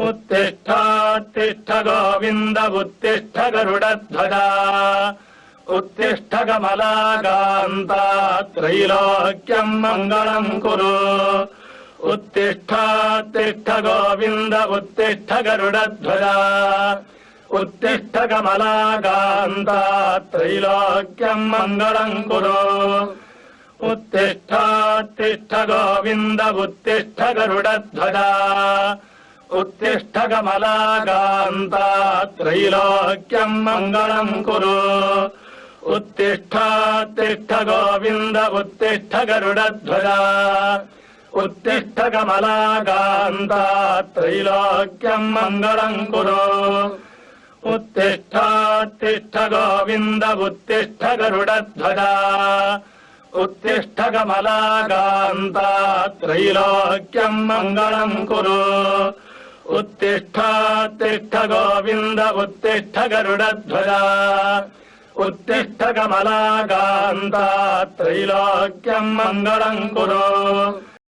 उत्तिष्ठ गोविन्द उत्तिष्ठ गरुडध्वजा उत्तिष्ठ कमलाकान्ता त्रैलोक्यम् मङ्गलम् कुरु उत्तिष्ठ गोविन्द उत्तिष्ठ गरुडध्वजा उत्तिष्ठ कमलाकान्ता त्रैलोक्यम् मङ्गलम् कुरु उत्तिष्ठ गोविन्द उत्तिष्ठ गरुडध्वजा उत्तिष्ठ कमलाकान्ता त्रैलोक्यम् मङ्गलम् कुरु उत्तिष्ठ गोविन्द उत्तिष्ठ गरुडध्वजा उत्तिष्ठ कमलाकान्ता त्रैलोक्यम् मङ्गलम् कुरु उत्तिष्ठ गोविन्द उत्तिष्ठ गरुडध्वजा उत्तिष्ठ कमलाकान्ता त्रैलोक्यम् मङ्गलम् कुरु उत्तिष्ठ गोविन्द उत्तिष्ठ गरुडध्वजा उत्तिष्ठ कमलाकान्ता त्रैलोक्यम् मङ्गलम् कुरु।